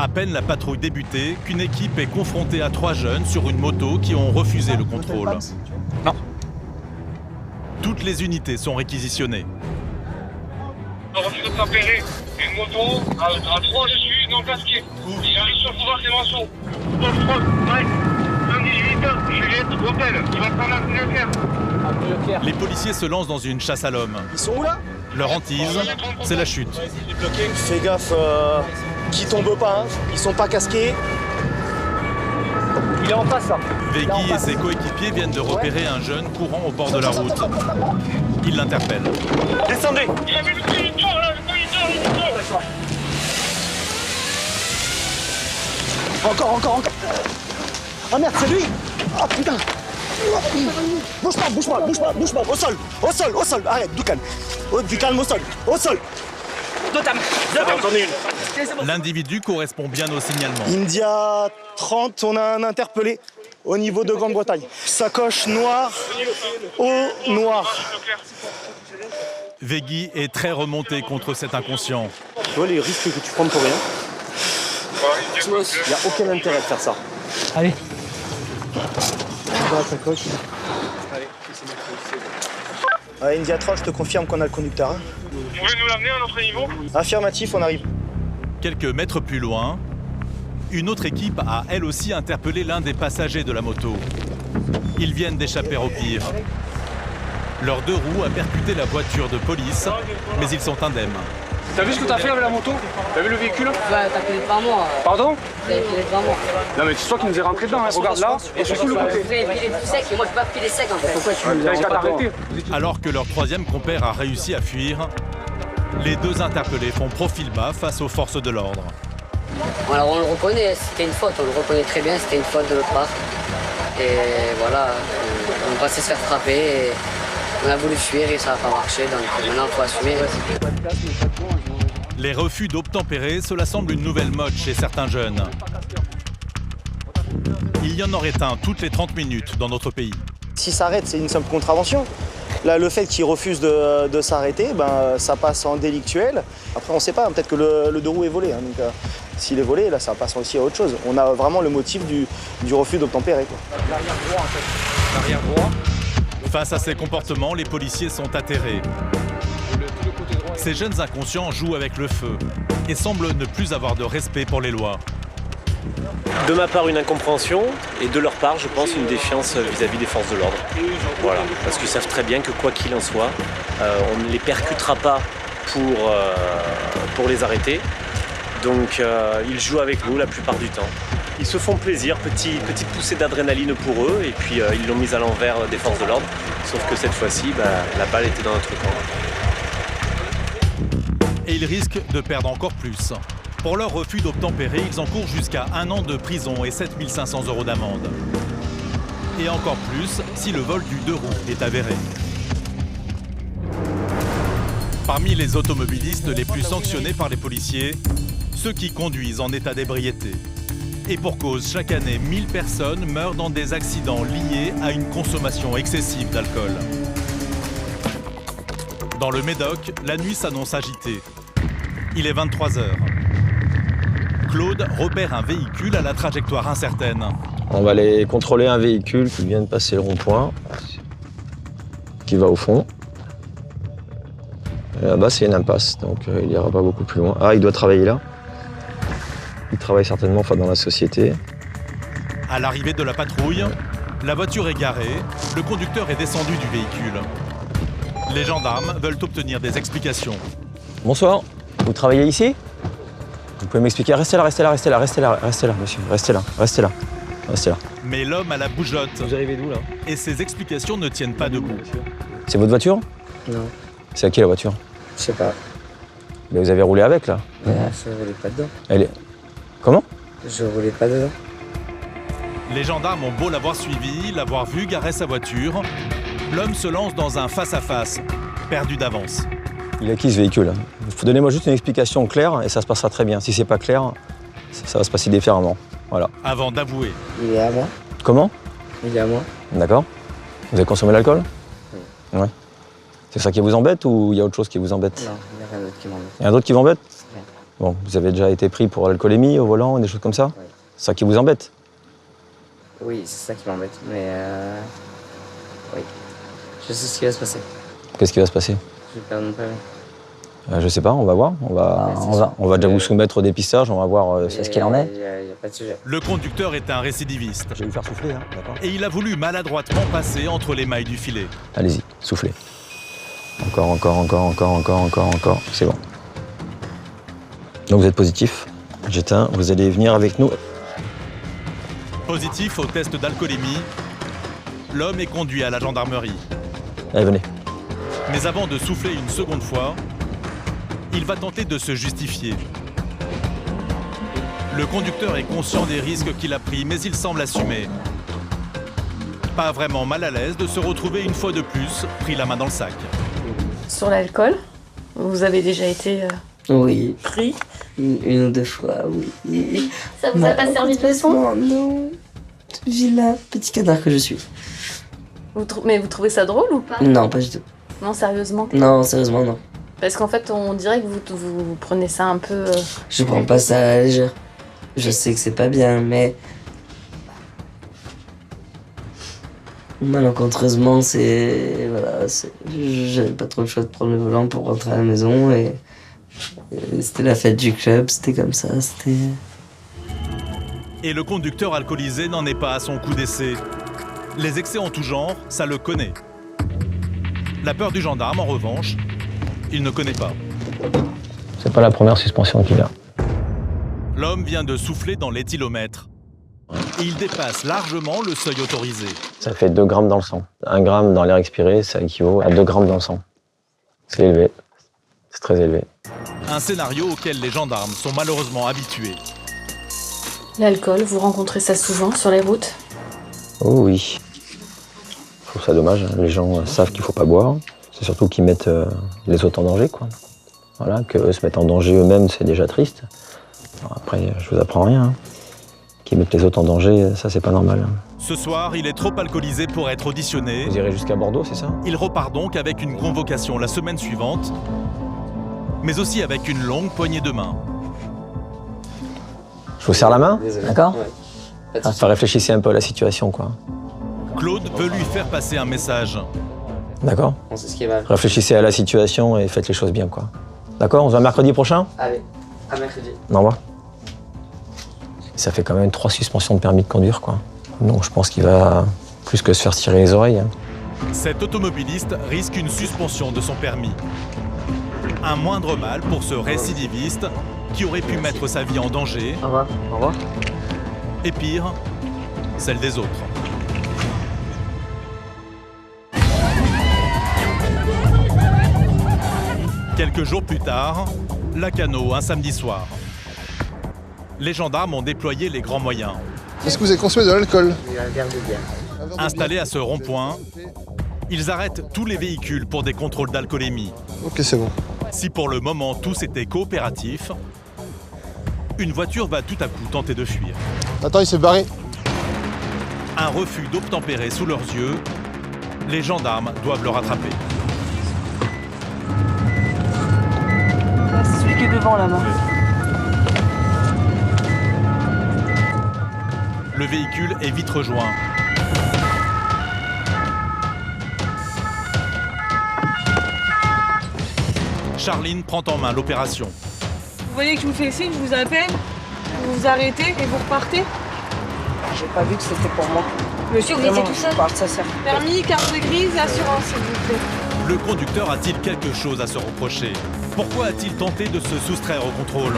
À peine la patrouille débutée qu'une équipe est confrontée à 3 jeunes sur une moto qui ont refusé le contrôle. Non. Toutes les unités sont réquisitionnées. On refuse de tempérer une moto à 3 dessus, non casqué. J'arrive sur le pouvoir Clémenceau. Un 18, Juliette, hôtel. Il va prendre un Leclerc. Les policiers se lancent dans une chasse à l'homme. Ils sont où là? Leur hantise, c'est la chute. Fais gaffe qu'ils tombent pas, hein. Ils sont pas casqués. Il est en face là. Vegui et ses coéquipiers viennent de repérer un jeune courant au bord de la route. Ils l'interpellent. Descendez. Il y avait le conducteur là, le conducteur. Encore. Ah merde, c'est lui. Ah putain. Bouge pas. Au sol. Arrête, du calme. Du calme au sol. L'individu correspond bien au signalement. India 30, on a un interpellé au niveau de Grande-Bretagne. Sacoche noire, haut noir. Vegui est très remonté contre cet inconscient. Tu vois les risques que tu prends pour rien? Il n'y a aucun intérêt de faire ça. Allez. Dans la sacoche. India 30, je te confirme qu'on a le conducteur. Hein. Vous pouvez nous l'amener à notre niveau? Affirmatif, on arrive. Quelques mètres plus loin, une autre équipe a elle aussi interpellé l'un des passagers de la moto. Ils viennent d'échapper au pire. Leurs 2 roues a percuté la voiture de police, mais ils sont indemnes. T'as vu ce que t'as fait avec la moto? T'as vu le véhicule? Ouais, t'as filé devant moi. Pardon? T'as filé devant moi. Non mais c'est toi qui nous es rentré dedans, hein. Regarde là, et surtout le côté. Vous avez filé tout sec et moi je peux pas filer sec en fait. Pourquoi tu T'as qu'à t'arrêter. Alors que leur 3e compère a réussi à fuir, les 2 interpellés font profil bas face aux forces de l'ordre. Alors on le reconnaît, c'était une faute, on le reconnaît très bien, c'était une faute de notre part. Et voilà, on va se faire frapper et on a voulu fuir et ça n'a pas marché, donc maintenant il faut assumer. Les refus d'obtempérer, cela semble une nouvelle mode chez certains jeunes. Il y en aurait un toutes les 30 minutes dans notre pays. Si s'arrête, c'est une simple contravention. Là, le fait qu'il refuse de s'arrêter, ça passe en délictuel. Après, on ne sait pas, peut-être que le 2 roues est volé. Hein, donc, s'il est volé, là, ça passe aussi à autre chose. On a vraiment le motif du refus d'obtempérer. L'arrière droit en fait. L'arrière droit. Face à ces comportements, les policiers sont atterrés. Ces jeunes inconscients jouent avec le feu et semblent ne plus avoir de respect pour les lois. De ma part, une incompréhension, et de leur part, je pense, une défiance vis-à-vis des forces de l'ordre. Voilà, parce qu'ils savent très bien que quoi qu'il en soit, on ne les percutera pas pour les arrêter. Donc, ils jouent avec nous la plupart du temps. Ils se font plaisir, petite poussée d'adrénaline pour eux, et puis ils l'ont mise à l'envers des forces de l'ordre. Sauf que cette fois-ci, la balle était dans notre camp. Et ils risquent de perdre encore plus. Pour leur refus d'obtempérer, ils encourent jusqu'à 1 an de prison et 7 500 € d'amende. Et encore plus si le vol du 2 roues est avéré. Parmi les automobilistes les plus sanctionnés par les policiers, ceux qui conduisent en état d'ébriété. Et pour cause, chaque année, 1000 personnes meurent dans des accidents liés à une consommation excessive d'alcool. Dans le Médoc, la nuit s'annonce agitée. Il est 23 h. Claude repère un véhicule à la trajectoire incertaine. On va aller contrôler un véhicule qui vient de passer le rond-point, qui va au fond. Et là-bas, c'est une impasse, donc il n'ira pas beaucoup plus loin. Ah, il doit travailler là. Il travaille certainement dans la société. À l'arrivée de la patrouille, la voiture est garée, le conducteur est descendu du véhicule. Les gendarmes veulent obtenir des explications. Bonsoir, vous travaillez ici? Vous pouvez m'expliquer? Restez là, monsieur, restez là. Mais l'homme a la bougeotte. Vous arrivez d'où là? Et ses explications ne tiennent pas debout. C'est votre voiture? Non, C'est à qui la voiture? je sais pas. Mais vous avez roulé avec là? Je roulais pas dedans. Elle est... Comment? Je roulais pas dedans. Les gendarmes ont beau l'avoir suivi, l'avoir vu garer sa voiture, l'homme se lance dans un face-à-face, perdu d'avance. Il a qui ce véhicule? Donnez-moi juste une explication claire et ça se passera très bien. Si c'est pas clair, ça va se passer différemment. Voilà. Avant d'avouer. Il est à moi. Comment? Il est à moi. D'accord. Vous avez consommé l'alcool? Oui. Ouais. C'est ça qui vous embête ou il y a autre chose qui vous embête? Non, il n'y a rien d'autre qui m'embête. Il y a un autre qui vous embête? Bon, vous avez déjà été pris pour l'alcoolémie au volant, des choses comme ça? Oui. C'est ça qui vous embête? Oui, c'est ça qui m'embête. Mais oui, je sais ce qui va se passer. Qu'est-ce qui va se passer? Je vais perdre mon permis. Je sais pas, on va voir. On va déjà vous soumettre au dépistage, on va voir ce qu'il en est. Il n'y a pas de sujet. Le conducteur est un récidiviste Je vais vous faire souffler, hein, d'accord? et il a voulu maladroitement passer entre les mailles du filet. Allez-y, soufflez. Encore. C'est bon. Donc vous êtes positif. J'éteins, vous allez venir avec nous. Positif au test d'alcoolémie, l'homme est conduit à la gendarmerie. Allez, venez. Mais avant de souffler une seconde fois, il va tenter de se justifier. Le conducteur est conscient des risques qu'il a pris, mais il semble assumer. Pas vraiment mal à l'aise de se retrouver une fois de plus pris la main dans le sac. Sur l'alcool, vous avez déjà été Oui, pris. une ou deux fois, oui. Ça vous a pas servi de leçon? Non. Vilain petit canard que je suis. Mais vous trouvez ça drôle ou pas? Non, pas du tout. Non, sérieusement. Non, sérieusement, non. Parce qu'en fait, on dirait que vous prenez ça un peu... Je prends pas ça à la légère. Je sais que c'est pas bien, mais... Malencontreusement, voilà, j'avais pas trop le choix de prendre le volant pour rentrer à la maison et c'était la fête du club, c'était comme ça, c'était... Et le conducteur alcoolisé n'en est pas à son coup d'essai. Les excès en tout genre, ça le connaît. La peur du gendarme, en revanche, il ne connaît pas. C'est pas la première suspension qu'il a. L'homme vient de souffler dans l'éthylomètre. Et il dépasse largement le seuil autorisé. Ça fait 2 grammes dans le sang. 1 gramme dans l'air expiré, ça équivaut à 2 grammes dans le sang. C'est élevé. C'est très élevé. Un scénario auquel les gendarmes sont malheureusement habitués. L'alcool, vous rencontrez ça souvent sur les routes? Oh oui. Je trouve ça dommage. Les gens savent qu'il faut pas boire. C'est surtout qu'ils mettent les autres en danger, quoi. Voilà, qu'eux se mettent en danger eux-mêmes, c'est déjà triste. Alors après, je vous apprends rien. Hein. Qu'ils mettent les autres en danger, ça c'est pas normal. Ce soir, il est trop alcoolisé pour être auditionné. Vous irez jusqu'à Bordeaux, c'est ça? Il repart donc avec une convocation la semaine suivante, mais aussi avec une longue poignée de main. Je vous serre la main, Désolé. d'accord? Pas de souci. Enfin, réfléchissez un peu à la situation, quoi. Claude veut lui faire passer un message. D'accord? On sait ce qui est mal. Réfléchissez à la situation et faites les choses bien, quoi. D'accord? On se voit mercredi prochain? Allez, à mercredi. Au revoir. Ça fait quand même 3 suspensions de permis de conduire, quoi. Donc je pense qu'il va plus que se faire tirer les oreilles. Hein. Cet automobiliste risque une suspension de son permis. Un moindre mal pour ce récidiviste qui aurait pu mettre sa vie en danger, Au revoir. Au revoir. et pire, celle des autres. Quelques jours plus tard, Lacanau, un samedi soir. Les gendarmes ont déployé les grands moyens. Est-ce que vous avez consommé de l'alcool? Un verre de bière. Installés à ce rond-point, ils arrêtent tous les véhicules pour des contrôles d'alcoolémie. Ok, c'est bon. Si pour le moment tous étaient coopératifs, une voiture va tout à coup tenter de fuir. Attends, il s'est barré. Un refus d'obtempérer sous leurs yeux, les gendarmes doivent le rattraper. C'est celui qui est devant là-bas. Le véhicule est vite rejoint. Charline prend en main l'opération. Vous voyez que je vous fais signe, je vous appelle, vous vous arrêtez et vous repartez. J'ai pas vu que c'était pour moi. Monsieur, vous étiez tout seul. Ça sert. Permis, carte grise, assurance, s'il vous plaît. Le conducteur a-t-il quelque chose à se reprocher? Pourquoi a-t-il tenté de se soustraire au contrôle?